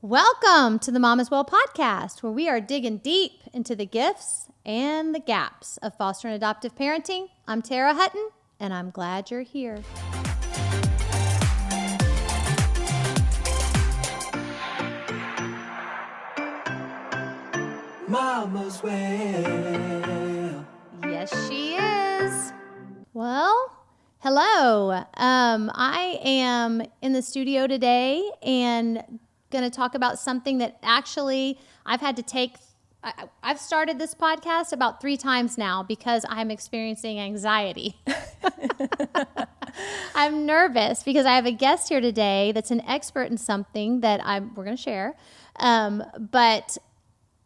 Welcome to the Mom as Well podcast, where we are digging deep into the gifts and the gaps of foster and adoptive parenting. I'm Tara Hutton, and I'm glad you're here. Mama's Well. Yes, she is. Well, hello. I am in the studio today and going to talk about something that actually I've had to take. I've started this podcast about 3 times now because I'm experiencing anxiety. I'm nervous because I have a guest here today that's an expert in something that we're going to share. But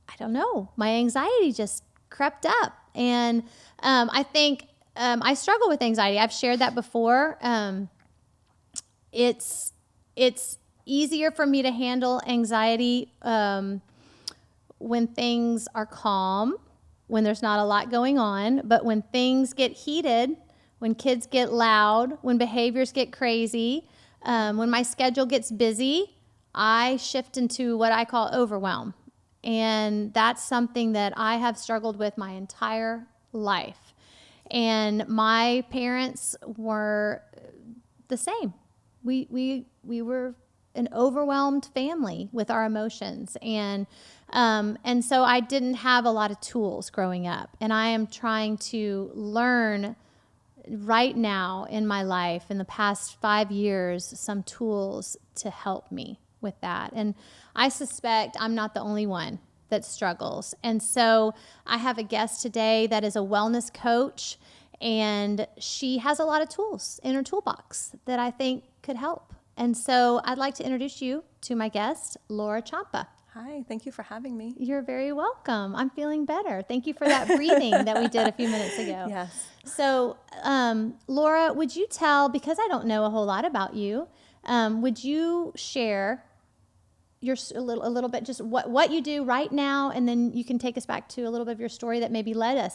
I don't know. My anxiety just crept up. And I think I struggle with anxiety. I've shared that before. It's easier for me to handle anxiety when things are calm, when there's not a lot going on. But when things get heated, when kids get loud, when behaviors get crazy, when my schedule gets busy, I shift into what I call overwhelm. And that's something that I have struggled with my entire life. And my parents were the same. We were an overwhelmed family with our emotions. And so I didn't have a lot of tools growing up. And I am trying to learn right now in my life, in the past 5 years, some tools to help me with that. And I suspect I'm not the only one that struggles. And so I have a guest today that is a wellness coach, and she has a lot of tools in her toolbox that I think could help. And so I'd like to introduce you to my guest, Laura Ciampa. Hi, thank you for having me. You're very welcome. I'm feeling better. Thank you for that breathing that we did a few minutes ago. Yes. So, Laura, would you tell, because I don't know a whole lot about you, would you share a little bit, just what you do right now, and then you can take us back to a little bit of your story that maybe led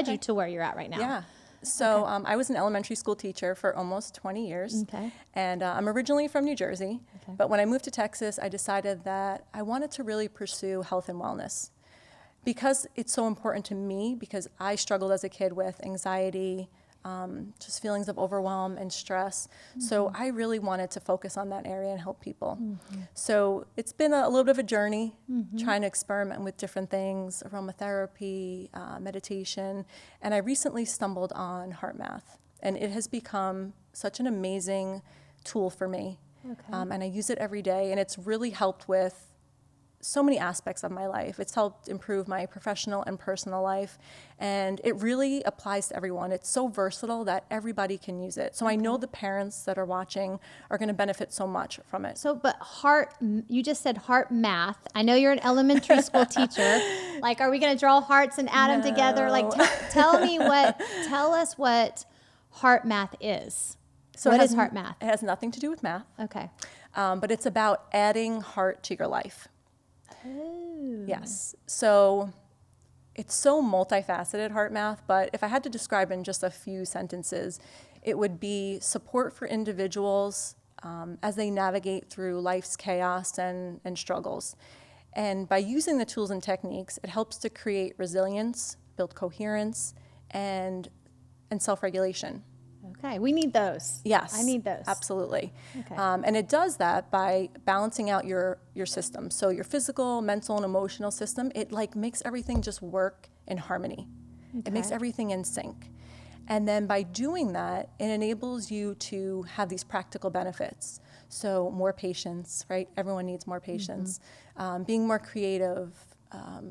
you to where you're at right now. Yeah. So I was an elementary school teacher for almost 20 years. Okay. And I'm originally from New Jersey. Okay. But when I moved to Texas, I decided that I wanted to really pursue health and wellness because it's so important to me, because I struggled as a kid with anxiety, just feelings of overwhelm and stress. Mm-hmm. So I really wanted to focus on that area and help people. Mm-hmm. So it's been a little bit of a journey, trying to experiment with different things, aromatherapy, meditation. And I recently stumbled on heart math, and it has become such an amazing tool for me. Okay. And I use it every day, and it's really helped with so many aspects of my life. It's helped improve my professional and personal life, and it really applies to everyone. It's so versatile that everybody can use it. So I know the parents that are watching are going to benefit so much from it. So, but you just said heart math. I know you're an elementary school teacher. Like, are we going to draw hearts and add them together? Like, tell us what heart math is. So what is heart math? It has nothing to do with math. Okay. But it's about adding heart to your life. Oh. Yes. So it's so multifaceted, heart math, but if I had to describe in just a few sentences, it would be support for individuals as they navigate through life's chaos and struggles. And by using the tools and techniques, it helps to create resilience, build coherence, and self-regulation. Okay, we need those. Yes. I need those. Absolutely. Okay. And it does that by balancing out your system. So your physical, mental, and emotional system, it makes everything just work in harmony. Okay. It makes everything in sync. And then by doing that, it enables you to have these practical benefits. So more patience, right? Everyone needs more patience. Being more creative,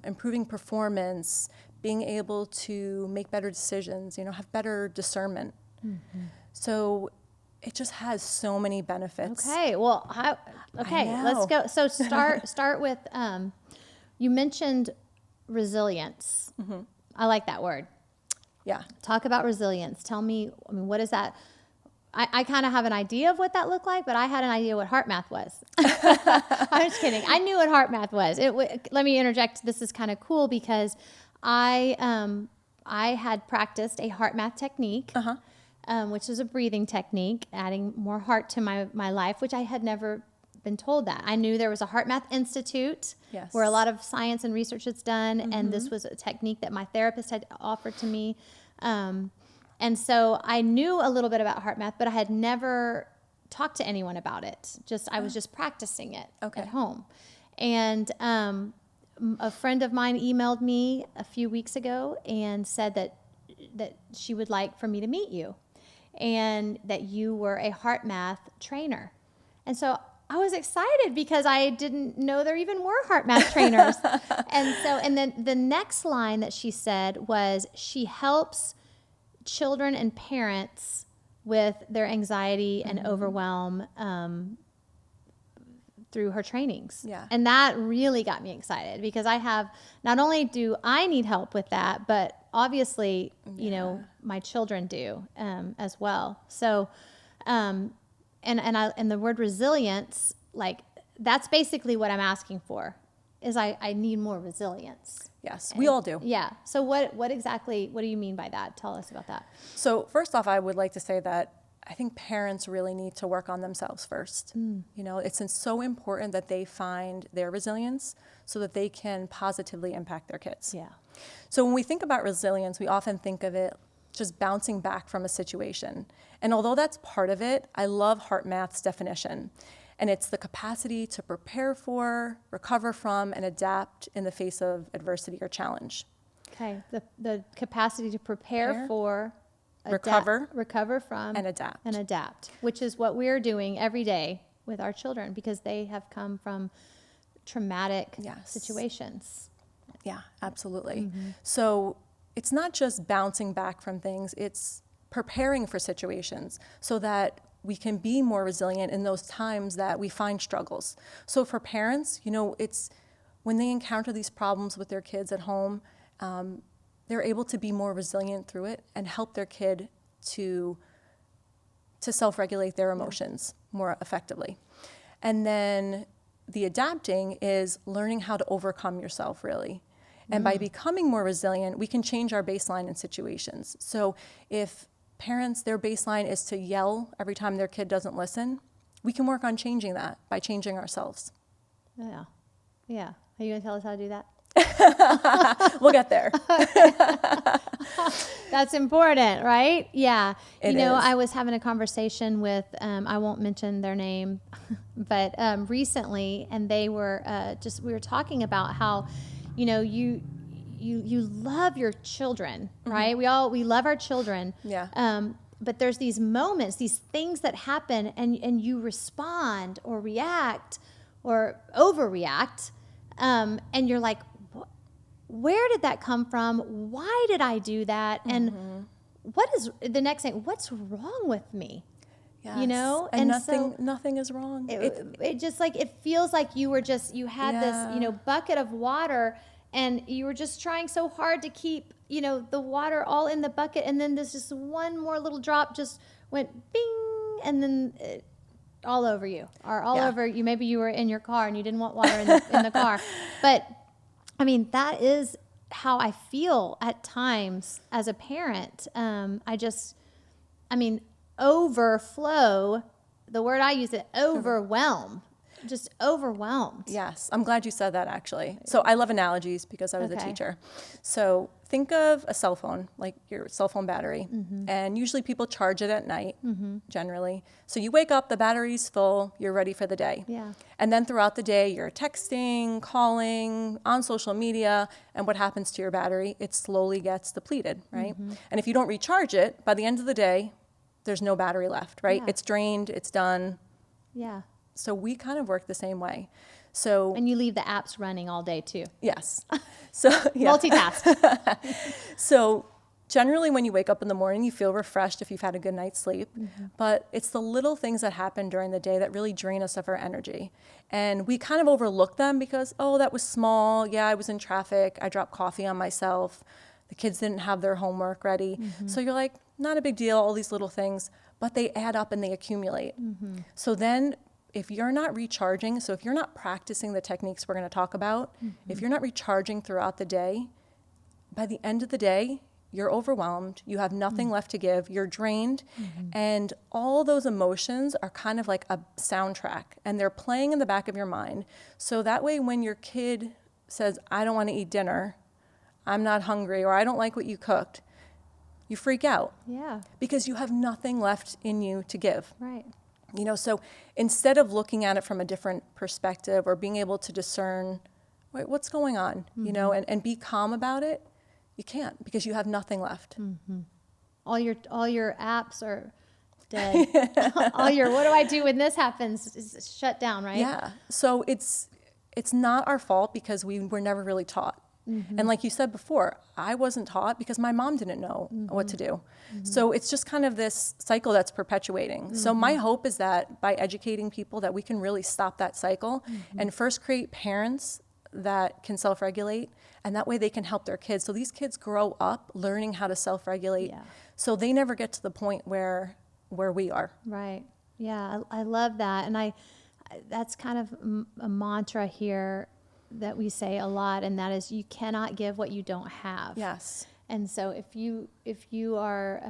improving performance, being able to make better decisions, have better discernment. So it just has so many benefits. Okay, well, let's go. So start with, you mentioned resilience. I like that word. Yeah. Talk about resilience. Tell me, what is that? I kind of have an idea of what that looked like, but I had an idea what heart math was. I'm just kidding. I knew what heart math was. Let me interject. This is kind of cool because I had practiced a heart math technique. Which is a breathing technique, adding more heart to my life, which I had never been told that. I knew there was a Heart Math Institute Yes. where a lot of science and research is done, and this was a technique that my therapist had offered to me. And so I knew a little bit about heart math, but I had never talked to anyone about it. I was just practicing it at home. And a friend of mine emailed me a few weeks ago and said that she would like for me to meet you, and that you were a heart math trainer. And so I was excited because I didn't know there even were heart math trainers. And then the next line that she said was, she helps children and parents with their anxiety and overwhelm through her trainings. Yeah. And that really got me excited, because I have, not only do I need help with that, but obviously, you know, my children do as well. So, and the word resilience, like, that's basically what I'm asking for, is I need more resilience. Yes, we all do. Yeah. So what do you mean by that? Tell us about that. So first off, I would like to say that I think parents really need to work on themselves first. You know, it's so important that they find their resilience so that they can positively impact their kids. Yeah. So when we think about resilience, we often think of it just bouncing back from a situation. And although that's part of it, I love Heart Math's definition. And it's the capacity to prepare for, recover from, and adapt in the face of adversity or challenge. Okay. The capacity to prepare for, recover from, and adapt. which is what we're doing every day with our children, because they have come from traumatic situations. Yeah, absolutely. So it's not just bouncing back from things, it's preparing for situations so that we can be more resilient in those times that we find struggles. So for parents, you know, it's when they encounter these problems with their kids at home, they're able to be more resilient through it and help their kid to self-regulate their emotions more effectively. And then the adapting is learning how to overcome yourself, really. And by becoming more resilient, we can change our baseline in situations. So if parents, their baseline is to yell every time their kid doesn't listen, we can work on changing that by changing ourselves. Yeah. Yeah. Are you going to tell us how to do that? We'll get there. That's important, right? Yeah. It is. is. I was having a conversation with, I won't mention their name, but recently, and they were we were talking about how, you know, you love your children, right? We love our children. Yeah. But there's these moments, these things that happen, and you respond or react or overreact, and you're like, where did that come from? Why did I do that? And what is the next thing? What's wrong with me? Yes. You know, and so nothing is wrong. it just like, it feels like you had this, you know, bucket of water, and you were just trying so hard to keep, you know, the water all in the bucket, and then there's just one more little drop just went bing, and then all over you, or all over you. Maybe you were in your car and you didn't want water in the car, but I mean, that is how I feel at times as a parent. Overflow, the word I use, it overwhelm, just overwhelmed. Yes, I'm glad you said that, actually. So I love analogies because I was a teacher. So think of a cell phone, like your cell phone battery, and usually people charge it at night, generally. So you wake up, the battery's full, you're ready for the day. Yeah. And then throughout the day, you're texting, calling, on social media, and what happens to your battery? It slowly gets depleted, right? And if you don't recharge it, by the end of the day, there's no battery left, right? Yeah. It's drained, it's done. Yeah. So we kind of work the same way. So And you leave the apps running all day too. yes. So yeah. Multitask. So generally when you wake up in the morning, you feel refreshed if you've had a good night's sleep. But it's the little things that happen during the day that really drain us of our energy. And we kind of overlook them because, oh, that was small. Yeah, I was in traffic. I dropped coffee on myself. The kids didn't have their homework ready. So you're like, not a big deal, all these little things. But they add up and they accumulate. So then if you're not recharging, so if you're not practicing the techniques we're going to talk about, if you're not recharging throughout the day, by the end of the day, you're overwhelmed, you have nothing left to give, you're drained, and all those emotions are kind of like a soundtrack, and they're playing in the back of your mind. So that way when your kid says, I don't want to eat dinner, I'm not hungry, or I don't like what you cooked, you freak out. Yeah. Because you have nothing left in you to give. Right. You know, so instead of looking at it from a different perspective or being able to discern, wait, what's going on, you know, and be calm about it, you can't, because you have nothing left. All your apps are dead. All your what do I do when this happens is shut down, right? Yeah. So it's not our fault because we were never really taught. And like you said before, I wasn't taught because my mom didn't know what to do. So it's just kind of this cycle that's perpetuating. So my hope is that by educating people that we can really stop that cycle and first create parents that can self-regulate, and that way they can help their kids. So these kids grow up learning how to self-regulate, so they never get to the point where we are. Right. Yeah, I love that. And that's kind of a mantra here that we say a lot, and that is you cannot give what you don't have. Yes. And so if you are,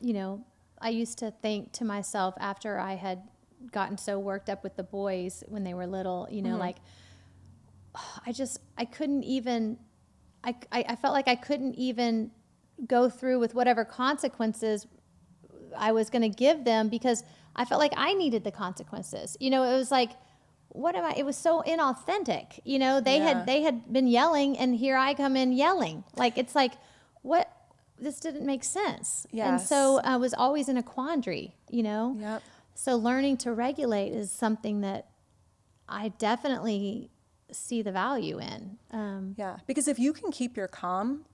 you know, I used to think to myself after I had gotten so worked up with the boys when they were little, you know, like, I couldn't even, I felt like I couldn't even go through with whatever consequences I was going to give them because I felt like I needed the consequences. You know, it was like, it was so inauthentic. You know, they had been yelling and here I come in yelling. Like, it's like, what? This didn't make sense. Yes. And so I was always in a quandary, you know? Yep. So learning to regulate is something that I definitely see the value in. Yeah, because if you can keep your calm,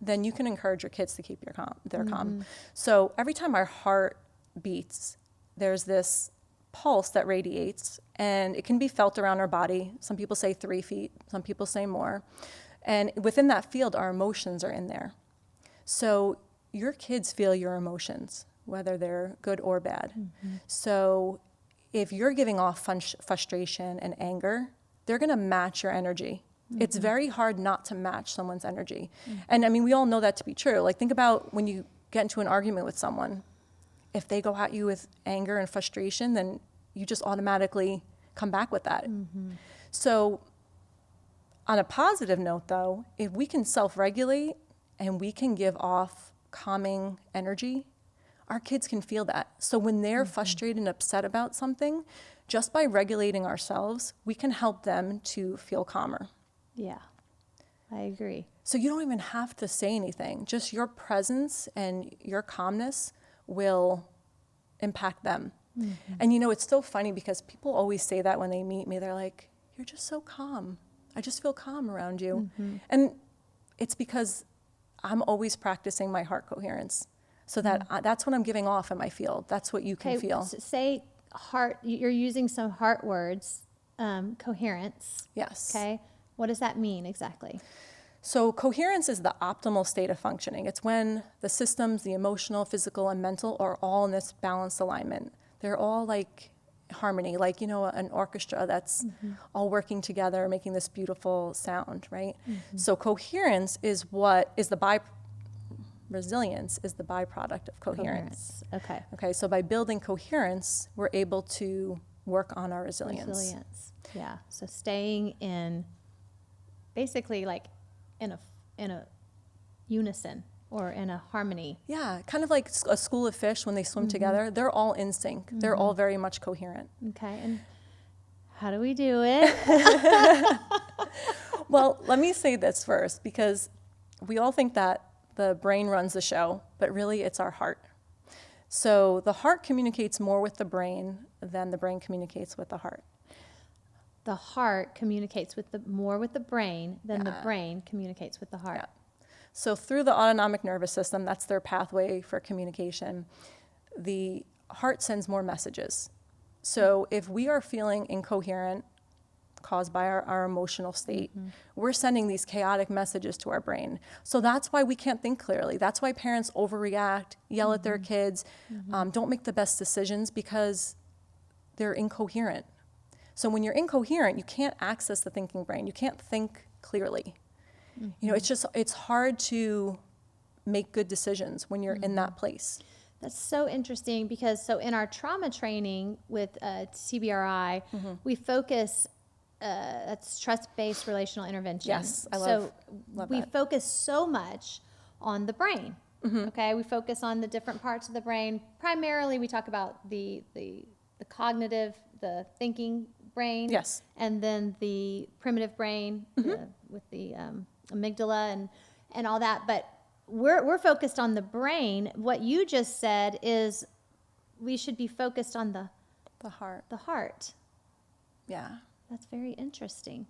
then you can encourage your kids to keep their calm. So every time our heart beats, there's this pulse that radiates, and it can be felt around our body. Some people say 3 feet, some people say more. And within that field, our emotions are in there. So your kids feel your emotions, whether they're good or bad. So if you're giving off frustration and anger, they're going to match your energy. It's very hard not to match someone's energy. And I mean, we all know that to be true. Like, think about when you get into an argument with someone. If they go at you with anger and frustration, then you just automatically come back with that. So on a positive note, though, if we can self-regulate and we can give off calming energy, our kids can feel that. So when they're frustrated and upset about something, just by regulating ourselves, we can help them to feel calmer. Yeah, I agree. So you don't even have to say anything. Just your presence and your calmness will impact them. And you know, it's so funny because people always say that when they meet me. They're like, you're just so calm. I just feel calm around you. And it's because I'm always practicing my heart coherence. So that that's what I'm giving off in my field. That's what you can feel. Say heart, you're using some heart words, coherence. Yes. Okay. What does that mean exactly? So coherence is the optimal state of functioning. It's when the systems, the emotional, physical, and mental are all in this balanced alignment. They're all like harmony, like, you know, an orchestra that's all working together, making this beautiful sound, right? So coherence is resilience is the byproduct of coherence. Okay. Okay, so by building coherence, we're able to work on our resilience. Yeah. So staying in, basically like in a unison or in a harmony. Yeah, kind of like a school of fish when they swim together. They're all in sync. They're all very much coherent. Okay. And how do we do it? Well, let me say this first, because we all think that the brain runs the show, but really it's our heart. So the heart communicates more with the brain than the brain communicates with the heart. The heart communicates more with the brain than the brain communicates with the heart. Yeah. So through the autonomic nervous system, that's their pathway for communication, the heart sends more messages. So if we are feeling incoherent, caused by our emotional state, we're sending these chaotic messages to our brain. So that's why we can't think clearly. That's why parents overreact, yell at their kids, don't make the best decisions, because they're incoherent. So when you're incoherent, you can't access the thinking brain. You can't think clearly. You know, it's hard to make good decisions when you're in that place. That's so interesting because so in our trauma training with CBRI, we focus, that's trust-based relational intervention. Yes, I so love we that. focus so much on the brain. Okay, we focus on the different parts of the brain. Primarily, we talk about the cognitive, the thinking brain. Yes. And then the primitive brain with the amygdala and all that. But we're focused on the brain. What you just said is we should be focused on the heart. the heart. Yeah. That's very interesting.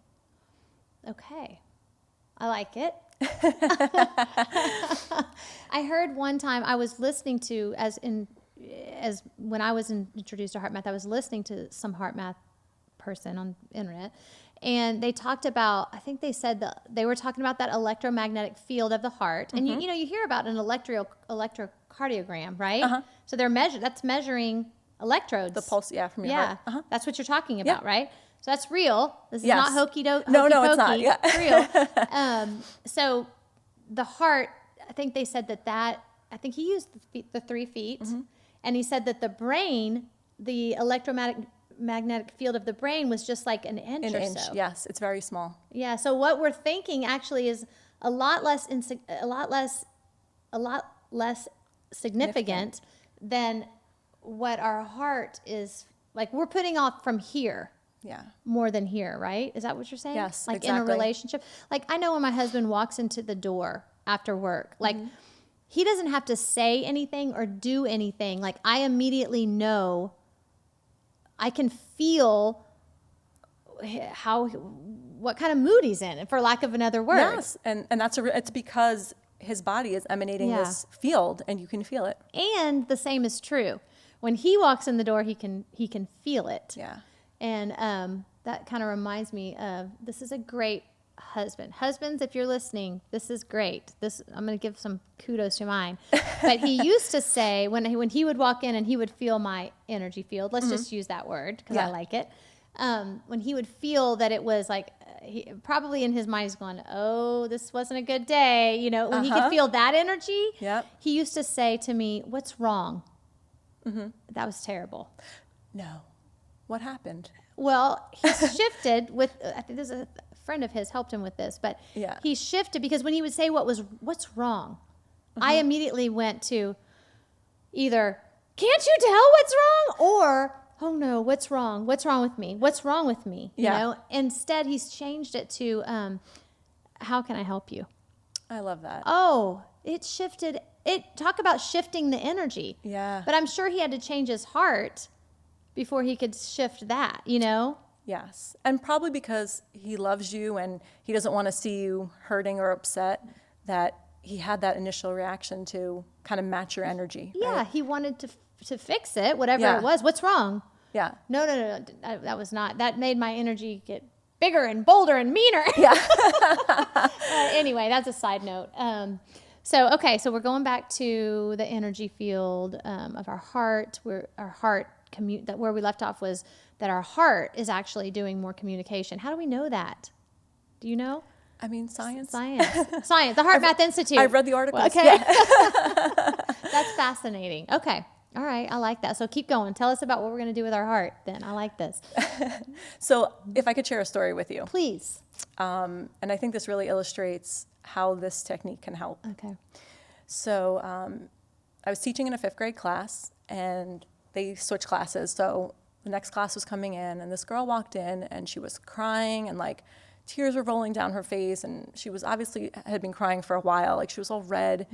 Okay. I like it. I heard one time I was listening to as when I was introduced to heart math, I was listening to some heart math person on the internet, and they talked about, I think they said that they were talking about that electromagnetic field of the heart. And you know, you hear about an electrocardiogram, right? So that's measuring electrodes. The pulse, from your heart. That's what you're talking about, right? So that's real. This is Yes. not hokey dokey. No, it's not. Yeah. It's real. So the heart, I think they said that I think he used the 3 feet, and he said that the brain, the electromagnetic field of the brain was just like an inch or so. Yes, it's very small. Yeah. So what we're thinking actually is a lot less significant than what our heart is. Like we're putting off from here. Yeah. More than here, right? Is that what you're saying? Yes, like exactly. in a relationship. Like I know when my husband walks into the door after work, like he doesn't have to say anything or do anything. Like I immediately know, I can feel what kind of mood he's in, for lack of another word. Yes, and it's because his body is emanating this field, and you can feel it. And the same is true. When he walks in the door, he can feel it. Yeah. And that kind of reminds me of, this is a great husband. Husbands, if you're listening, this is great. I'm going to give some kudos to mine. But he used to say, when he would walk in and he would feel my energy field, let's just use that word because I like it. When he would feel that it was like, he, probably in his mind he's going, oh, this wasn't a good day. You know, when he could feel that energy, he used to say to me, what's wrong? That was terrible. No. What happened? Well, he shifted with, I think there's a friend of his helped him with this, but he shifted because when he would say what's wrong, I immediately went to either, can't you tell what's wrong? Or, oh no, what's wrong? What's wrong with me? What's wrong with me? You know, instead he's changed it to, how can I help you? I love that. Oh, it shifted. Talk about shifting the energy. Yeah. But I'm sure he had to change his heart before he could shift that, you know? Yes. And probably because he loves you and he doesn't want to see you hurting or upset, that he had that initial reaction to kind of match your energy. Yeah, right? he wanted to fix it, whatever it was. What's wrong? Yeah. No, that was not. That made my energy get bigger and bolder and meaner. Yeah. Anyway, that's a side note. So we're going back to the energy field of our heart, where our heart where we left off was that our heart is actually doing more communication. How do we know that? Do you know? I mean, science. Science. The Heart Math Institute. I've read the articles. Okay. Yeah. That's fascinating. Okay. All right. I like that. So keep going. Tell us about what we're going to do with our heart then. I like this. So if I could share a story with you. Please. And I think this really illustrates how this technique can help. Okay. So I was teaching in a 5th grade class, and they switched classes. So the next class was coming in, and this girl walked in, and she was crying, and like tears were rolling down her face, and she was obviously had been crying for a while. Like she was all red.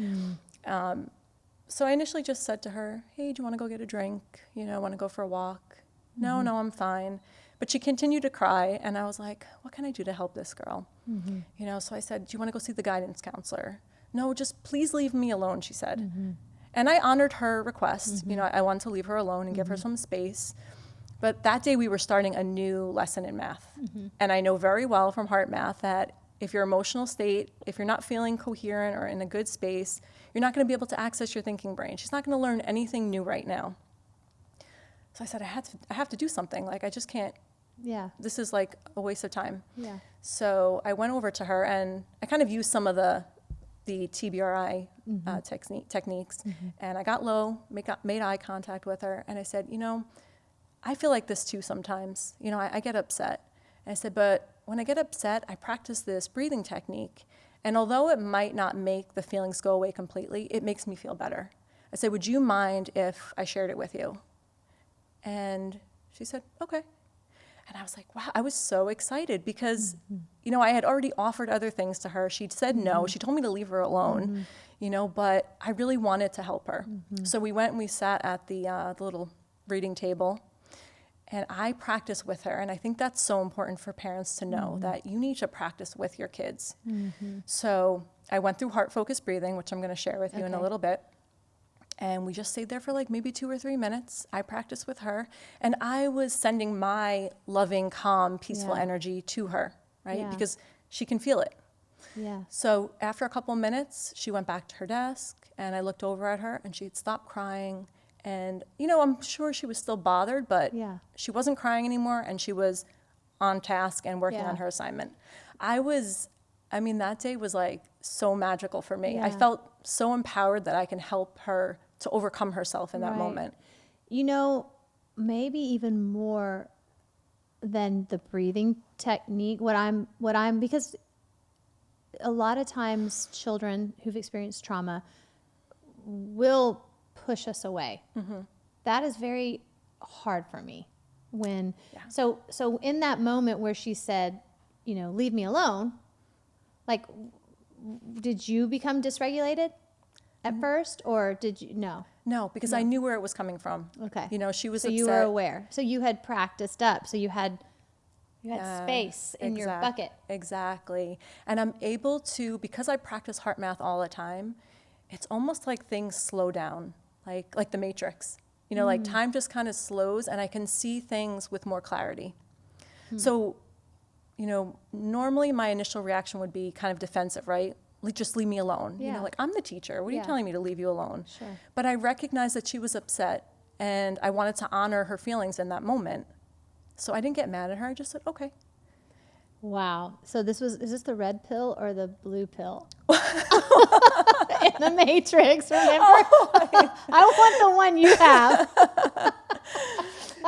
So I initially just said to her, hey, do you want to go get a drink? You know, want to go for a walk? No, I'm fine. But she continued to cry, and I was like, what can I do to help this girl? You know, so I said, do you want to go see the guidance counselor? No, just please leave me alone, she said. And I honored her request. You know, I wanted to leave her alone and give her some space. But that day we were starting a new lesson in math. And I know very well from heart math that if your emotional state, if you're not feeling coherent or in a good space, you're not going to be able to access your thinking brain. She's not going to learn anything new right now. So I said, I have to do something. Like, I just can't. Yeah. This is like a waste of time. Yeah. So I went over to her, and I kind of used some of the the TBRI techniques. And I got low, made eye contact with her, and I said, I feel like this too sometimes. I get upset. And I said, but when I get upset, I practice this breathing technique. And although it might not make the feelings go away completely, it makes me feel better. I said, would you mind if I shared it with you? And she said, okay. And I was like, wow, I was so excited because, I had already offered other things to her. She'd said no. She told me to leave her alone, but I really wanted to help her. So we went and we sat at the little reading table, and I practiced with her. And I think that's so important for parents to know that you need to practice with your kids. So I went through heart-focused breathing, which I'm going to share with you in a little bit. And we just stayed there for like maybe 2 or 3 minutes. I practiced with her, and I was sending my loving, calm, peaceful energy to her, right? Yeah. Because she can feel it. Yeah. So after a couple of minutes, she went back to her desk, and I looked over at her, and she had stopped crying. And, I'm sure she was still bothered, but she wasn't crying anymore, and she was on task and working on her assignment. That day was like so magical for me. I felt so empowered that I can help her to overcome herself in that moment. Maybe even more than the breathing technique, because a lot of times children who've experienced trauma will push us away. That is very hard for me. So in that moment where she said, leave me alone, like, did you become dysregulated at first, or did you? No, because I knew where it was coming from. Okay. She was so upset. you were aware. So you had practiced up. So you had space in your bucket. Exactly. And I'm able to, because I practice heart math all the time, it's almost like things slow down, like the Matrix. Like time just kind of slows, and I can see things with more clarity. So, normally my initial reaction would be kind of defensive, right? Like, just leave me alone. Yeah. I'm the teacher. What are you telling me to leave you alone? Sure. But I recognized that she was upset, and I wanted to honor her feelings in that moment. So I didn't get mad at her. I just said, okay. Wow. So is this the red pill or the blue pill? In the Matrix, remember? I want the one you have.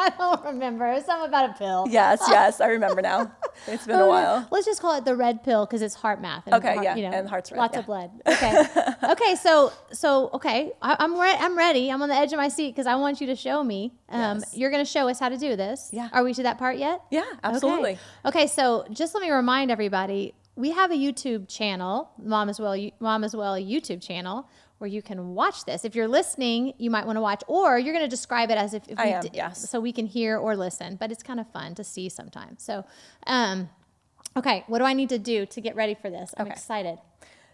I don't remember. It's something about a pill. Yes, I remember now. It's been a while. Let's just call it the red pill because it's heart math. And Okay, and the heart's red. Lots of blood. Okay. Okay. I'm ready. I'm on the edge of my seat because I want you to show me. Yes. You're going to show us how to do this. Yeah. Are we to that part yet? Yeah, absolutely. Okay. So just let me remind everybody, we have a YouTube channel, Mom as Well YouTube channel, where you can watch this. If you're listening, you might want to watch, or you're going to describe it as if I am, yes. so we can hear or listen, but it's kind of fun to see sometimes. So, okay, what do I need to do to get ready for this? I'm excited.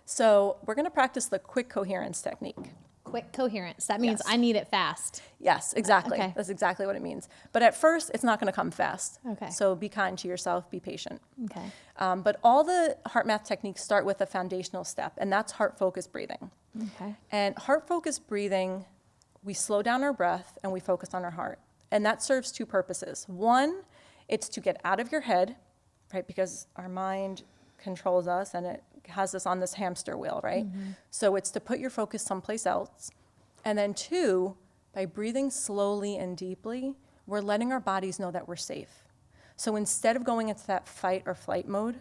So we're going to practice the quick coherence technique. Quick coherence. That means Yes. I need it fast. Yes, exactly. Okay. That's exactly what it means. But at first, it's not going to come fast. Okay. So be kind to yourself, be patient. Okay. But all the heart math techniques start with a foundational step, and that's heart-focused breathing. Okay. And heart-focused breathing, we slow down our breath and we focus on our heart. And that serves 2 purposes. One, it's to get out of your head, right? Because our mind controls us and it has us on this hamster wheel, right? So it's to put your focus someplace else. And then 2, by breathing slowly and deeply, we're letting our bodies know that we're safe. So instead of going into that fight or flight mode,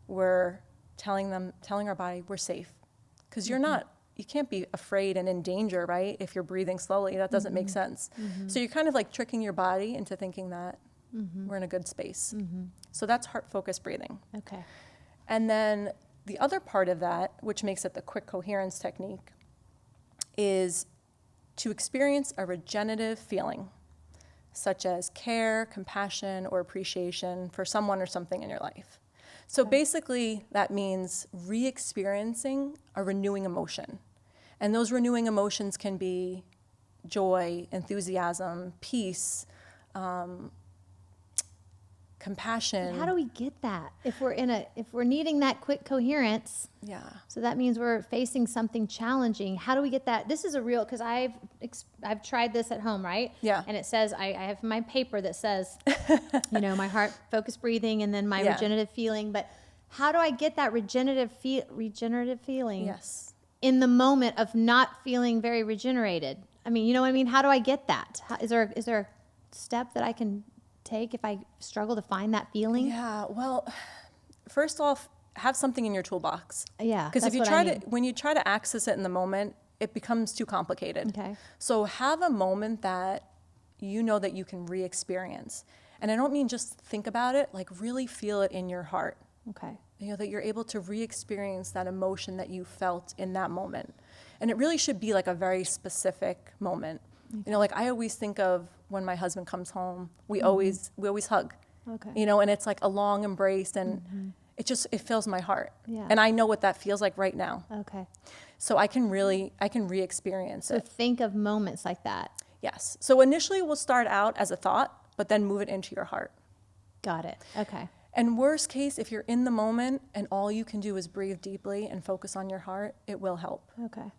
we're telling our body we're safe. Because you can't be afraid and in danger, right? If you're breathing slowly, that doesn't make sense. So you're kind of like tricking your body into thinking that we're in a good space. So that's heart-focused breathing. Okay. And then the other part of that, which makes it the quick coherence technique, is to experience a regenerative feeling, such as care, compassion, or appreciation for someone or something in your life. So basically, that means re-experiencing a renewing emotion. And those renewing emotions can be joy, enthusiasm, peace, compassion. But how do we get that if we're needing that quick coherence? Yeah. So that means we're facing something challenging. How do we get that? This is a real, because I've tried this at home, right? Yeah. And it says, I have my paper that says, my heart focused breathing and then my regenerative feeling. But how do I get that regenerative feeling Yes. in the moment of not feeling very regenerated? I mean, you know what I mean? How do I get that? Is there a step that I can take if I struggle to find that feeling? Yeah. Well, first off, have something in your toolbox. Yeah, Because if that's you what try I to, mean. when you try to access it in the moment, it becomes too complicated. Okay. So have a moment that you know that you can re-experience. And I don't mean just think about it, like really feel it in your heart. Okay. You know, that you're able to re-experience that emotion that you felt in that moment. And it really should be like a very specific moment. You know, like I always think of when my husband comes home, we always hug. Okay. You know, and it's like a long embrace, and it fills my heart. Yeah. And I know what that feels like right now. Okay. So I can re-experience So it. think of moments like that. Yes. So initially we'll start out as a thought, but then move it into your heart. Got it. Okay. And worst case, if you're in the moment and all you can do is breathe deeply and focus on your heart, it will help. Okay.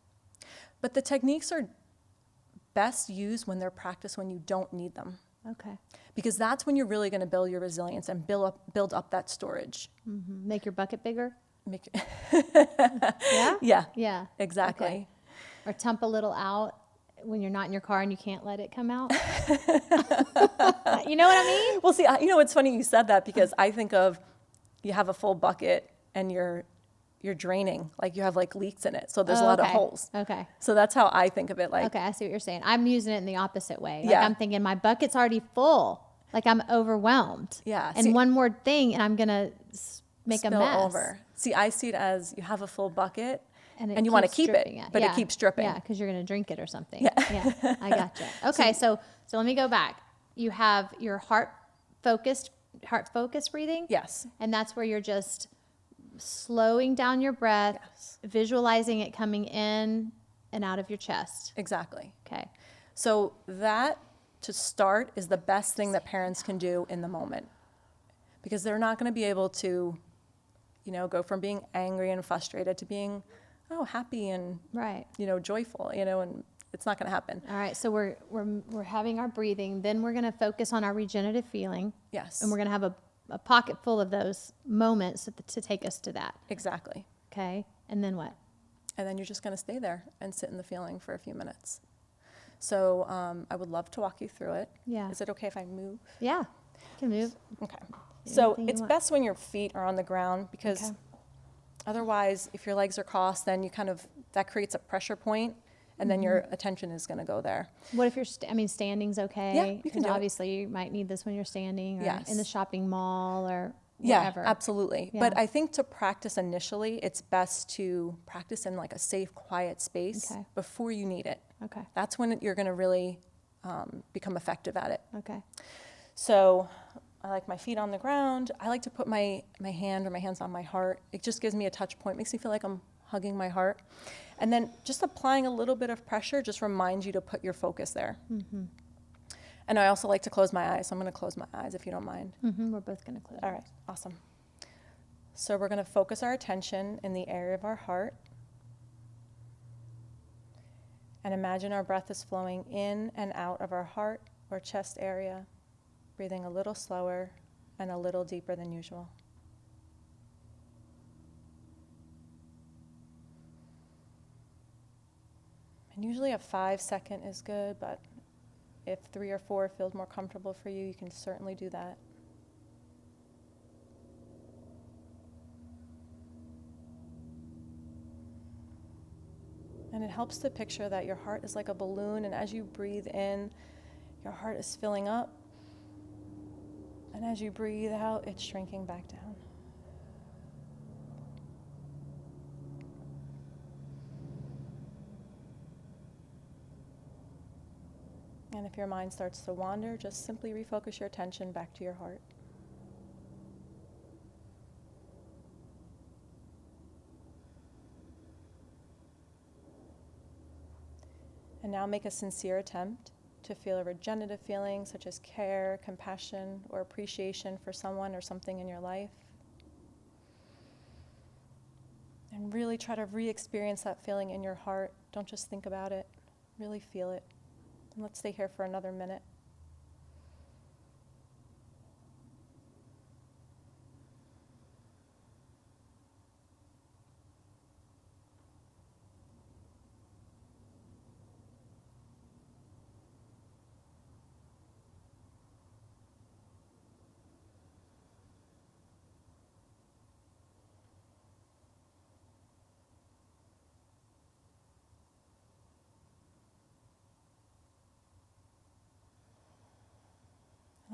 But the techniques are best used when they're practiced when you don't need them. Okay. Because that's when you're really going to build your resilience and build up that storage. Make your bucket bigger? Make, Yeah? yeah, Yeah. exactly. Okay. Or tump a little out when you're not in your car and you can't let it come out. You know what I mean? Well, see, you know, it's funny you said that because I think of you have a full bucket and you're draining, like you have like leaks in it. So there's a lot of holes. Okay. So that's how I think of it. Like, Okay, I see what you're saying. I'm using it in the opposite way. Like Yeah. I'm thinking my bucket's already full. Like I'm overwhelmed. Yeah, And see- one more thing and I'm going to make a spill mess. over. See, I see it as you have a full bucket And you want to keeps keep dripping it, but it keeps dripping. Yeah, because you're going to drink it or something. Yeah, I gotcha. Okay, so let me go back. You have your heart focused breathing. Yes. And that's where you're just slowing down your breath, Yes. visualizing it coming in and out of your chest. Exactly. Okay. So that, to start, is the best thing that parents can do in the moment. Because they're not going to be able to, you know, go from being angry and frustrated to being, happy and, Right. you know, joyful, you know, and it's not going to happen. All right, so we're having our breathing. Then we're going to focus on our regenerative feeling. Yes. And we're going to have a pocket full of those moments to take us to that. Exactly. Okay. And then what? And then you're just going to stay there and sit in the feeling for a few minutes. So I would love to walk you through it. Yeah. Is it okay if I move? Yeah. You can move. Okay. So Anything you it's want. best when your feet are on the ground because Okay. otherwise, if your legs are crossed, then that creates a pressure point, and then your Mm-hmm. attention is going to go there. What if you're, standing's okay? Yeah, you can Because do it. obviously you might need this when you're standing or Yes. in the shopping mall or Yeah, wherever. absolutely. Yeah. But I think to practice initially, it's best to practice in like a safe, quiet space Okay. before you need it. Okay. That's when you're going to really become effective at it. Okay. So I like my feet on the ground. I like to put my hand or my hands on my heart. It just gives me a touch point, makes me feel like I'm hugging my heart. And then just applying a little bit of pressure just reminds you to put your focus there. Mm-hmm. And I also like to close my eyes, so I'm going to close my eyes if you don't mind. Mm-hmm. We're both going to close. All right, awesome. So we're going to focus our attention in the area of our heart. And imagine our breath is flowing in and out of our heart or chest area, breathing a little slower and a little deeper than usual. And usually a 5-second is good, but if 3 or 4 feels more comfortable for you, you can certainly do that. And it helps to picture that your heart is like a balloon, and as you breathe in, your heart is filling up. And as you breathe out, it's shrinking back down. And if your mind starts to wander, just simply refocus your attention back to your heart. And now make a sincere attempt to feel a regenerative feeling such as care, compassion, or appreciation for someone or something in your life. And really try to re-experience that feeling in your heart. Don't just think about it, really feel it. And let's stay here for another minute.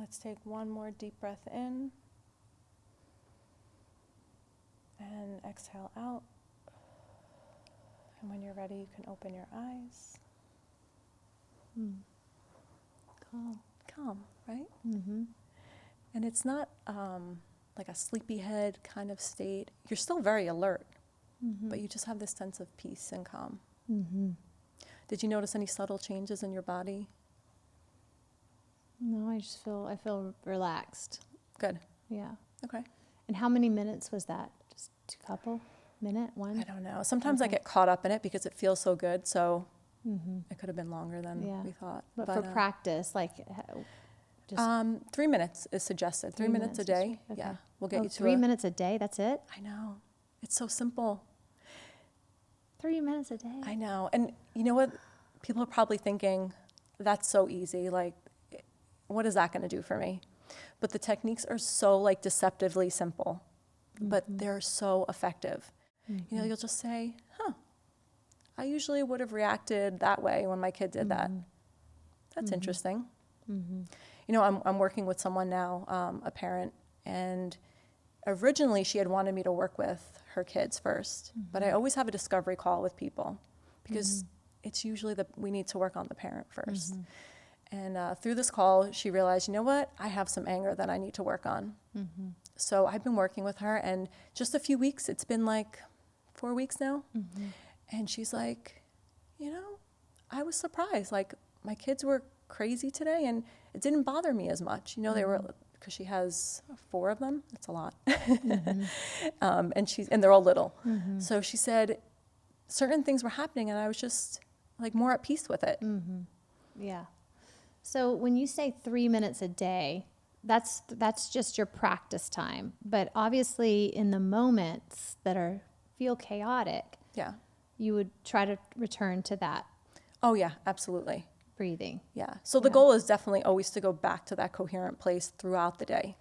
let's take one more deep breath in. And exhale out. And when you're ready, you can open your eyes. Calm, right? Mm-hmm. And it's not like a sleepyhead kind of state. You're still very alert, but you just have this sense of peace and calm. Mm-hmm. Did you notice any subtle changes in your body? No, I feel relaxed. Good. Yeah. Okay. And how many minutes was that? Just a couple? Minute? One? I don't know. Sometimes I Okay. get caught up in it because it feels so good. So it could have been longer than Yeah. we thought. But for practice, like, just 3 minutes is suggested. 3 minutes a day. Okay. Yeah. We'll get you to 3 minutes a day? That's it? I know. It's so simple. 3 minutes a day? I know. And you know what? People are probably thinking, that's so easy. Like, what is that going to do for me? But the techniques are so like deceptively simple, but they're so effective. You know, you'll just say, I usually would have reacted that way when my kid did that. That's interesting. You know, I'm working with someone now, a parent, and originally she had wanted me to work with her kids first, but I always have a discovery call with people because it's usually we need to work on the parent first. And through this call, she realized, you know what? I have some anger that I need to work on. So I've been working with her, and just a few weeks, it's been like 4 weeks now. And she's like, you know, I was surprised. Like, my kids were crazy today, and it didn't bother me as much. You know, they were, because she has 4 of them. That's a lot. And they're all little. So she said certain things were happening, and I was just like more at peace with it. Yeah. So when you say 3 minutes a day, that's just your practice time. But obviously in the moments that feel chaotic, Yeah. you would try to return to that Oh, yeah, absolutely. breathing. Yeah. So the goal is definitely always to go back to that coherent place throughout the day.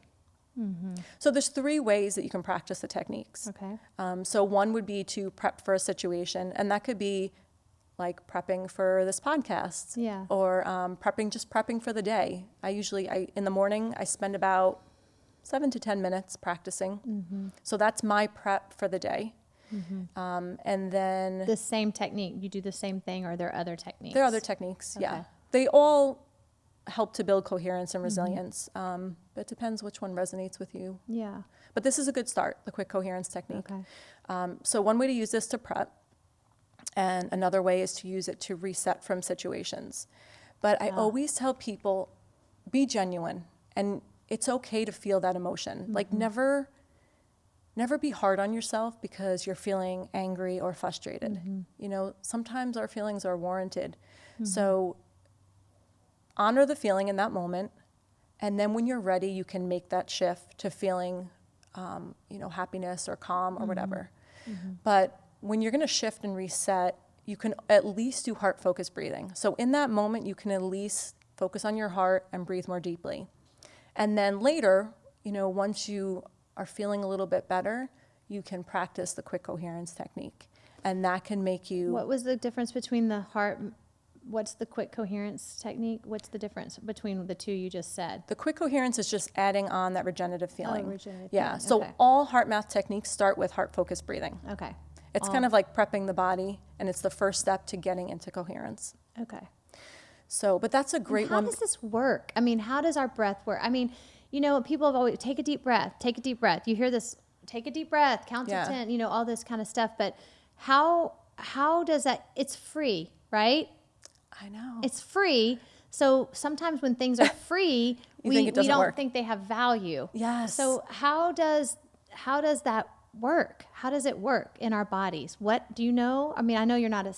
So there's 3 ways that you can practice the techniques. Okay. So one would be to prep for a situation, and that could be like prepping for this podcast. Yeah. Or prepping for the day. In the morning, I spend about 7 to 10 minutes practicing. So that's my prep for the day. And then The same technique, you do the same thing, or are there other techniques? there are other techniques, Okay. yeah. They all help to build coherence and resilience, but it depends which one resonates with you. Yeah. But this is a good start, the quick coherence technique. Okay. So one way to use this to prep, and another way is to use it to reset from situations. But I always tell people, be genuine, and it's okay to feel that emotion. Like, never be hard on yourself because you're feeling angry or frustrated. You know, sometimes our feelings are warranted. So honor the feeling in that moment, and then when you're ready, you can make that shift to feeling, happiness or calm or whatever. But when you're going to shift and reset, you can at least do heart-focused breathing. So in that moment, you can at least focus on your heart and breathe more deeply. And then later, once you are feeling a little bit better, you can practice the quick coherence technique. And that can make you... What was the difference between the heart? What's the quick coherence technique? What's the difference between the two you just said? The quick coherence is just adding on that regenerative feeling. Regenerative Yeah, feeling. so Okay. all heart math techniques start with heart-focused breathing. Okay. It's kind of like prepping the body, and it's the first step to getting into coherence. Okay. So, but that's a great How one. does this work? I mean, how does our breath work? I mean, people have always, take a deep breath, take a deep breath. You hear this, take a deep breath, count Yeah. to 10, all this kind of stuff. But how does that, it's free, right? I know. It's free. So sometimes when things are free, You we think it doesn't don't work. think they have value. Yes. So how does that work? How does it work in our bodies? What do you know? I mean, I know you're not a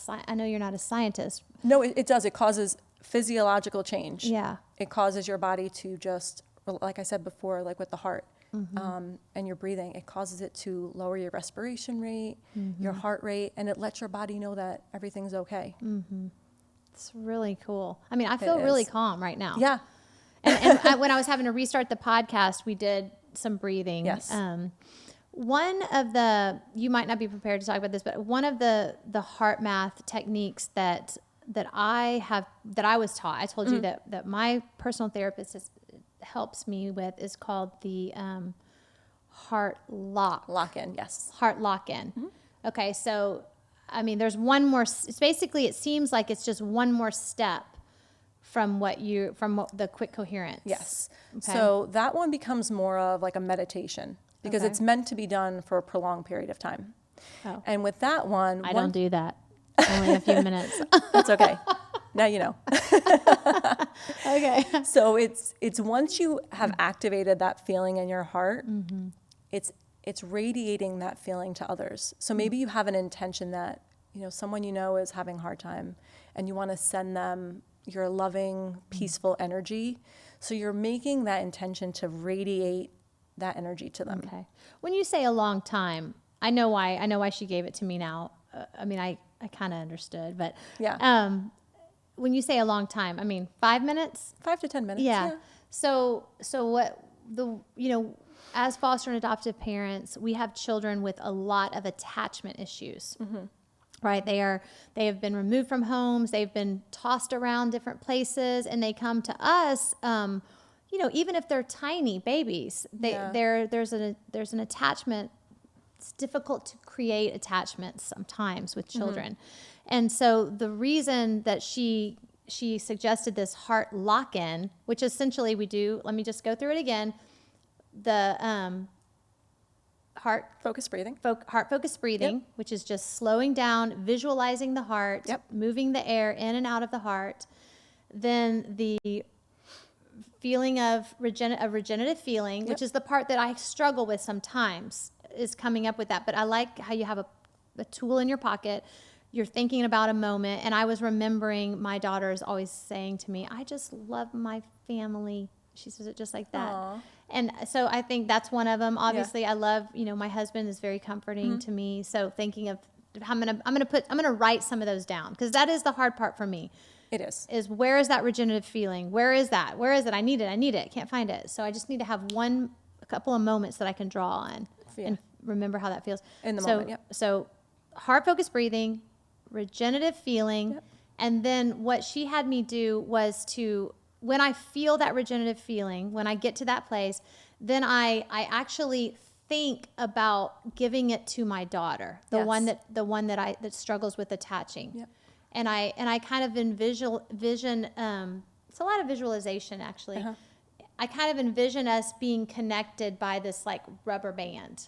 scientist. No, it does. It causes physiological change. Yeah. It causes your body to just, like I said before, like with the heart and your breathing, it causes it to lower your respiration rate, your heart rate, and it lets your body know that everything's okay. It's really cool. I mean, I feel really is. calm right now. Yeah. When I was having to restart the podcast, we did some breathing. Yes. One of you might not be prepared to talk about this, but one of the heart math techniques that I was taught, I told you that my personal therapist helps me with is called the heart lock. Lock in, yes. Heart lock in. Okay, so I mean, there's one more. It's basically, it seems like it's just one more step from the quick coherence. Yes. Okay. So that one becomes more of like a meditation because Okay. it's meant to be done for a prolonged period of time. Oh. And with that one, I don't do that. Only a few minutes. That's okay. Now you know. Okay. So it's once you have activated that feeling in your heart, it's radiating that feeling to others. So maybe you have an intention that, someone is having a hard time and you want to send them your loving, peaceful energy. So you're making that intention to radiate that energy to them. Okay. When you say a long time, I know why she gave it to me now. I mean, I kind of understood, but Yeah. when you say a long time, I mean 5 minutes. 5 to 10 minutes. Yeah. So what as foster and adoptive parents, we have children with a lot of attachment issues. Right? They have been removed from homes. They've been tossed around different places, and they come to us. Even if they're tiny babies, there's an attachment. It's difficult to create attachments sometimes with children, and so the reason that she suggested this heart lock-in, which essentially we do. Let me just go through it again. The heart Focused breathing. Heart focused breathing, which is just slowing down, visualizing the heart, moving the air in and out of the heart. Then the feeling of regenerative feeling, which is the part that I struggle with sometimes, is coming up with that. But I like how you have a tool in your pocket. You're thinking about a moment. And I was remembering my daughter is always saying to me, I just love my family. She says it just like that. Aww. And so I think that's one of them. Obviously, I love, my husband is very comforting to me. So thinking of, I'm gonna write some of those down, because that is the hard part for me. It is. Is where is that regenerative feeling? Where is that? Where is it? I need it. Can't find it. So I just need to have a couple of moments that I can draw on and remember how that feels. In the moment, yep. So heart focused breathing, regenerative feeling, and then what she had me do was to, when I feel that regenerative feeling, when I get to that place, then I actually think about giving it to my daughter, the one that struggles with attaching. Yep. And I kind of vision. It's a lot of visualization, actually. I kind of envision us being connected by this like rubber band.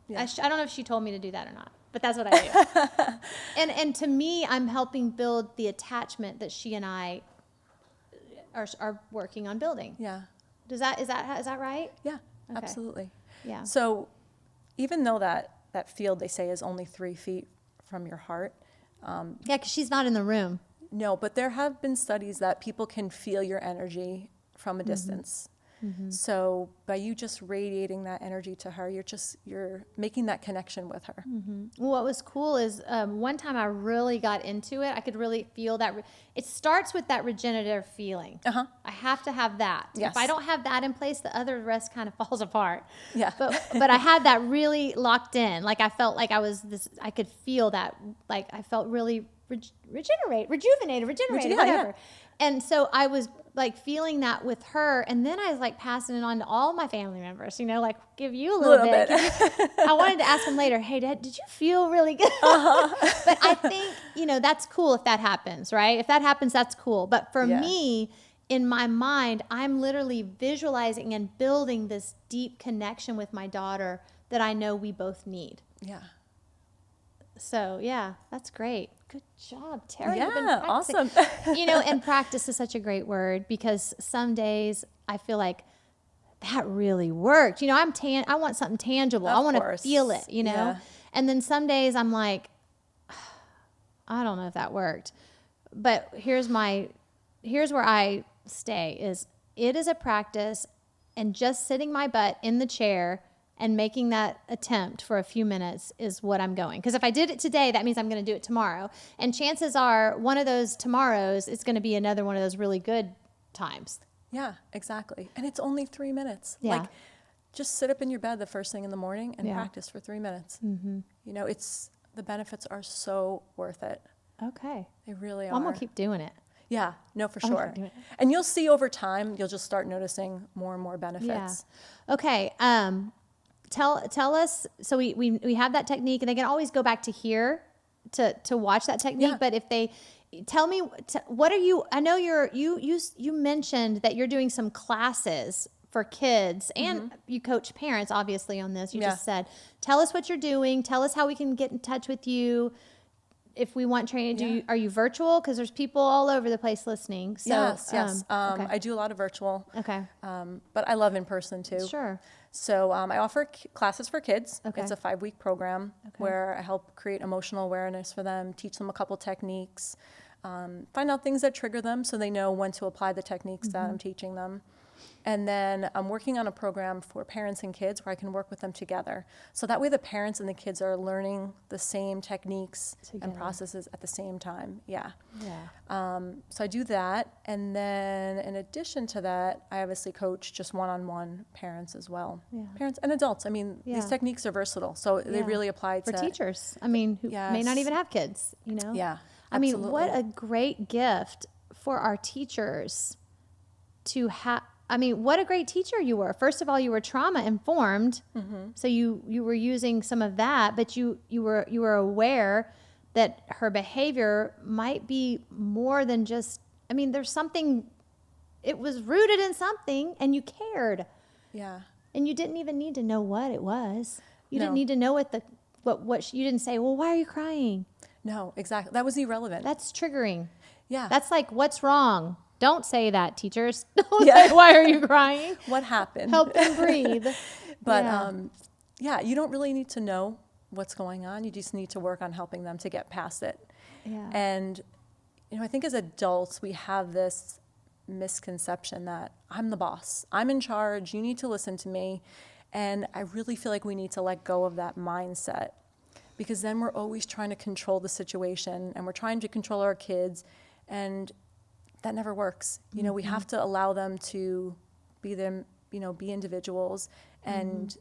Yeah. I don't know if she told me to do that or not, but that's what I do. and to me, I'm helping build the attachment that she and I are working on building. Yeah. Is that right? Yeah, Okay. absolutely. Yeah. So even though that field, they say, is only 3 feet from your heart. Yeah, because she's not in the room. No, but there have been studies that people can feel your energy from a distance. So by you just radiating that energy to her, you're making that connection with her. What was cool is one time I really got into it. I could really feel that. It starts with that regenerative feeling. I have to have that. Yes. If I don't have that in place, the other rest kind of falls apart. Yeah. But I had that really locked in. Like I felt like I could feel that. Like I felt really rejuvenated, whatever. And so I was like feeling that with her, and then I was like passing it on to all my family members, like give you a little bit. I wanted to ask them later, hey, Dad, did you feel really good? But I think, that's cool if that happens, right? If that happens, that's cool. But for me, in my mind, I'm literally visualizing and building this deep connection with my daughter that I know we both need. Yeah. So, yeah, that's great. Good job, Terry. Yeah, awesome. And practice is such a great word, because some days I feel like that really worked. I want something tangible. I want to feel it, Yeah. And then some days I'm like, I don't know if that worked. But here's where I stay it is a practice, and just sitting my butt in the chair and making that attempt for a few minutes is what I'm going. Because if I did it today, that means I'm going to do it tomorrow. And chances are one of those tomorrows, it's going to be another one of those really good times. Yeah, exactly. And it's only 3 minutes. Yeah. Like, just sit up in your bed the first thing in the morning and practice for 3 minutes. The benefits are so worth it. Okay. They really are. Well, I'm going to keep doing it. Yeah, no, for Okay, sure. do it. And you'll see over time, you'll just start noticing more and more Yeah. benefits. Okay. Tell us. So we have that technique, and they can always go back to here to watch that technique. Yeah. But if they tell me, what are you? I know you mentioned that you're doing some classes for kids, and you coach parents, obviously, on this. You Yeah. just said, tell us what you're doing. Tell us how we can get in touch with you. If we want training, are you virtual? Because there's people all over the place listening. So, Yes. Okay. I do a lot of virtual, Okay. but I love in person too. Sure. So I offer classes for kids. Okay. It's a 5-week program where I help create emotional awareness for them, teach them a couple techniques, find out things that trigger them so they know when to apply the techniques that I'm teaching them. And then I'm working on a program for parents and kids where I can work with them together. So that way the parents and the kids are learning the same techniques Together. and processes at the same time. Yeah. Yeah. So I do that. And then in addition to that, I obviously coach just one-on-one parents as well. Yeah. Parents and adults. I mean, Yeah. these techniques are versatile. So they Yeah. really apply For to teachers. I mean, who may not Yes. even have kids, you know? Yeah, I mean, what absolutely. a great gift for our teachers to have. I mean, what a great teacher you were. First of all, you were trauma informed. So you were using some of that, but you were aware that her behavior might be more than just, I mean, there's something, it was rooted in something, and you cared. Yeah. And you didn't even need to know what it was. You didn't No. need to know you didn't say, well, why are you crying? No, exactly. That was irrelevant. That's triggering. Yeah. That's like, what's wrong? Don't say that, teachers. Don't Yeah. say, why are you crying? What happened? Help them breathe. But Yeah. yeah, you don't really need to know what's going on. You just need to work on helping them to get past it. Yeah. And, I think as adults, we have this misconception that I'm the boss. I'm in charge. You need to listen to me. And I really feel like we need to let go of that mindset, because then we're always trying to control the situation and we're trying to control our kids, and that never works. We have to allow them to be them, be individuals and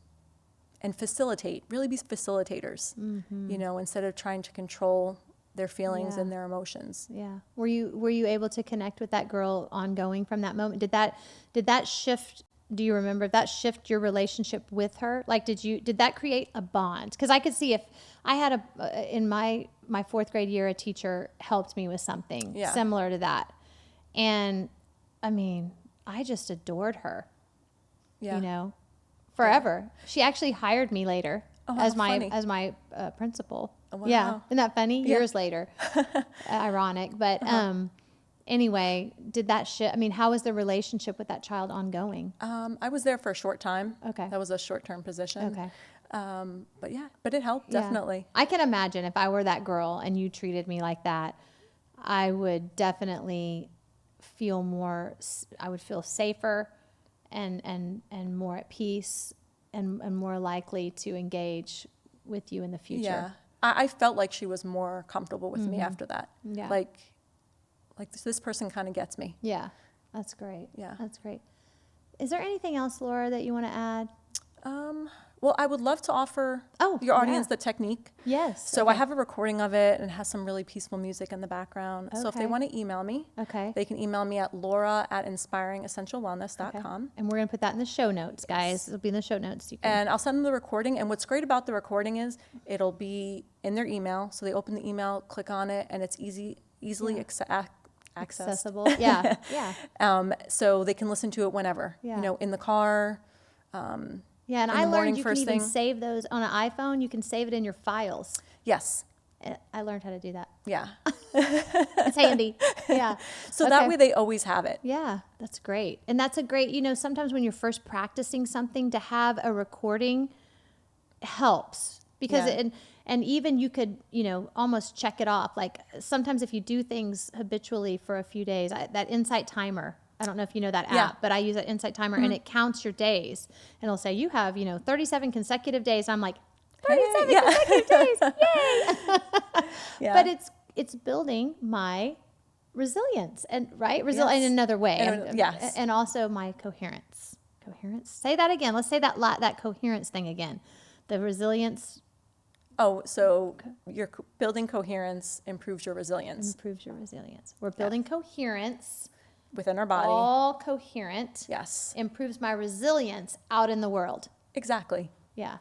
facilitate, really be facilitators, instead of trying to control their feelings Yeah. and their emotions. Yeah. Were you able to connect with that girl ongoing from that moment? Did that shift? Do you remember if that shift your relationship with her? Like, did that create a bond? Because I could see if I had in my 4th grade year, a teacher helped me with something Yeah. similar to that. And I mean, I just adored her, Yeah. forever. She actually hired me later Oh, as how my funny. as my principal. Oh, wow. Yeah. Isn't that funny? Yeah. Years later. Ironic. But anyway, did that shift? I mean, how was the relationship with that child ongoing? I was there for a short time. Okay. That was a short-term position. Okay. But it helped, Yeah. definitely. I can imagine if I were that girl and you treated me like that, I would definitely I would feel safer and more at peace and more likely to engage with you in the future. Yeah. I felt like she was more comfortable with me after that. Yeah. Like this person kind of gets me. Yeah. That's great. Yeah. That's great. Is there anything else, Laura, that you want to add? Well, I would love to offer Oh, your audience yeah. the technique. Yes. So okay. I have a recording of it, and it has some really peaceful music in the background. So if Okay. they want to email me, Okay. they can email me at laura@inspiringessentialwellness.com. Okay. And we're going to put that in the show notes, guys. It'll be in the show notes. You can, And I'll send them the recording. And what's great about the recording is it'll be in their email. So they open the email, click on it, and it's easily accessed. accessible. Yeah. Yeah. So they can listen to it whenever, Yeah. in the car. Yeah, and in I the morning learned you can first even thing. save those on an iPhone. You can save it in your files. Yes. I learned how to do that. Yeah. It's handy. Yeah. So Okay. that way they always have it. Yeah, that's great. And that's a great, sometimes when you're first practicing something, to have a recording helps because Yeah. and even you could, almost check it off. Like sometimes if you do things habitually for a few days, that Insight Timer, I don't know if you know that app, Yeah. but I use that Insight Timer and it counts your days. And it'll say you have, 37 consecutive days. I'm like, 37 yeah. consecutive days. Yay. Yeah. But it's building my resilience and Yes. in another way. Yes. And also my coherence. Coherence. Say that again. Let's say that coherence thing again. The resilience Oh, so your building coherence improves your resilience Improves your resilience. We're building coherence, within our body. all coherent. Yes, Improves my resilience out in the world. exactly. Yeah.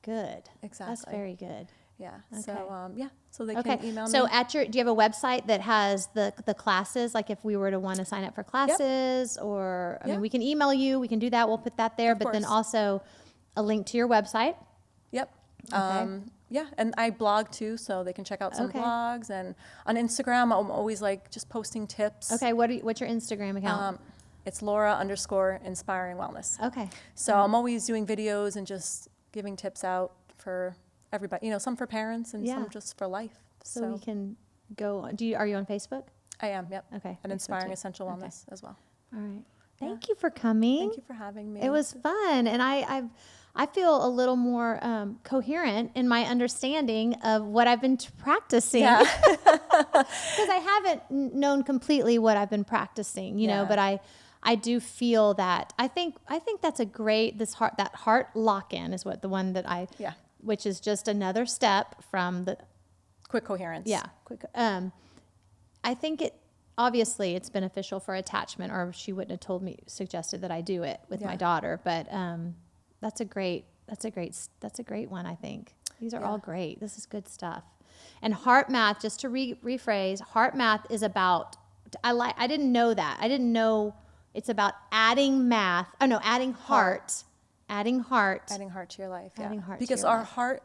Good. That's Exactly. very good. Yeah. Okay. So so they Okay. can email So me. do you have a website that has the classes? Like if we were to want to sign up for classes, or I mean, Yeah. we can email you. We can do that. We'll put that there. Of But then course. also a link to your website. Yep. Okay. Yeah, and I blog too, so they can check out some Okay. blogs. And on Instagram, I'm always like just posting tips. Okay. What's your Instagram account? It's Laura_inspiring wellness. Okay. So I'm always doing videos and just giving tips out for everybody. Some for parents and Yeah. some just for life. So we can go. Are you on Facebook? I am. Yep. Okay. And Facebook Inspiring too. Essential Okay. Wellness as well. All right. Thank you for coming. Thank you for having me. It was fun, and I feel a little more coherent in my understanding of what I've been practicing. Yeah. Because I haven't known completely what I've been practicing, you know. Yeah. But I do feel that I think that's a great that heart lock in is what the one that Yeah. which is just another step from the Quick coherence. quick. I think obviously it's beneficial for attachment, or she wouldn't have suggested that I do it with my Yeah. daughter. But that's a great one. I think these are all great. This is good stuff. And heart math, just to rephrase, heart math is about. I didn't know that. I didn't know it's about adding math. Oh no, adding heart. Adding heart. Adding heart to your life. Yeah. Adding heart to because your our life. heart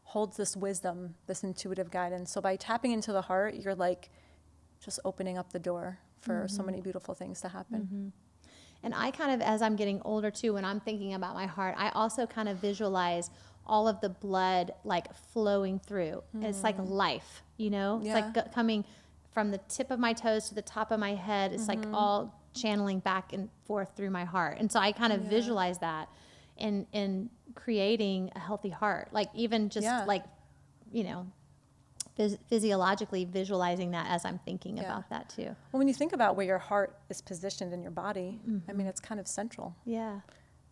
holds this wisdom, this intuitive guidance. So by tapping into the heart, you're like just opening up the door for so many beautiful things to happen. And I kind of, as I'm getting older too, when I'm thinking about my heart, I also kind of visualize all of the blood like flowing through. It's like life, you know? It's Yeah. like coming from the tip of my toes to the top of my head. It's like all channeling back and forth through my heart. And so I kind of visualize that in creating a healthy heart. Like even just like, you know, physiologically visualizing that as I'm thinking about that too. Well, when you think about where your heart is positioned in your body, I mean, it's kind of central. Yeah.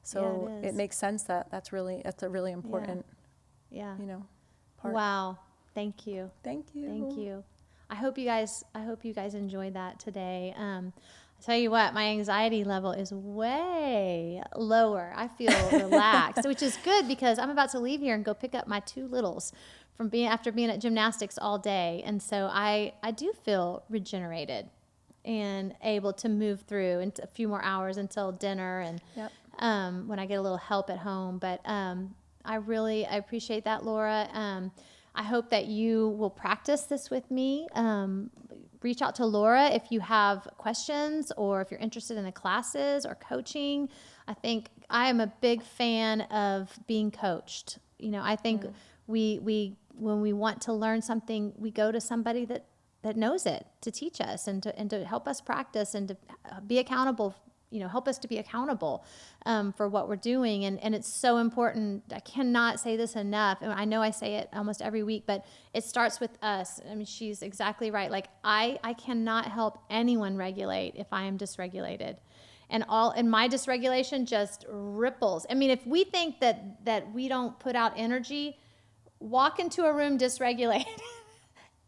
So it is. makes sense that that's a really important, Yeah. part. Wow. Thank you. Thank you. Thank you. I hope you guys enjoyed that today. I tell you what, my anxiety level is way lower. I feel relaxed, which is good because I'm about to leave here and go pick up my two littles after being at gymnastics all day. And so I do feel regenerated and able to move through into a few more hours until dinner and when I get a little help at home. But I appreciate that, Laura. I hope that you will practice this with me. Reach out to Laura if you have questions or if you're interested in the classes or coaching. I think I am a big fan of being coached. I think we when we want to learn something, we go to somebody that knows it to teach us and to help us practice and to be accountable. Help us to be accountable for what we're doing. And it's so important. I cannot say this enough. And I know I say it almost every week, but it starts with us. I mean, she's exactly right. Like I cannot help anyone regulate if I am dysregulated. And my dysregulation just ripples. I mean, if we think that we don't put out energy, walk into a room dysregulated.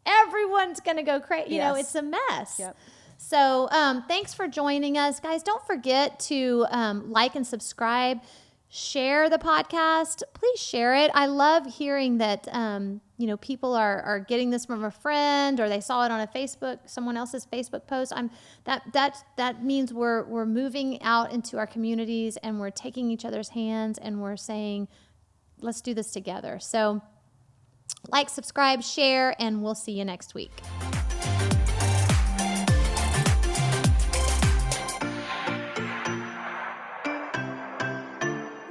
Everyone's going to go crazy. It's a mess. Yep. So thanks for joining us. Guys, don't forget to like and subscribe. Share the podcast. Please share it. I love hearing that people are getting this from a friend or they saw it on someone else's Facebook post. That means we're moving out into our communities and we're taking each other's hands and we're saying, let's do this together. So like, subscribe, share, and we'll see you next week.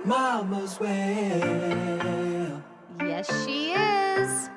Mama's well. Yes, she is.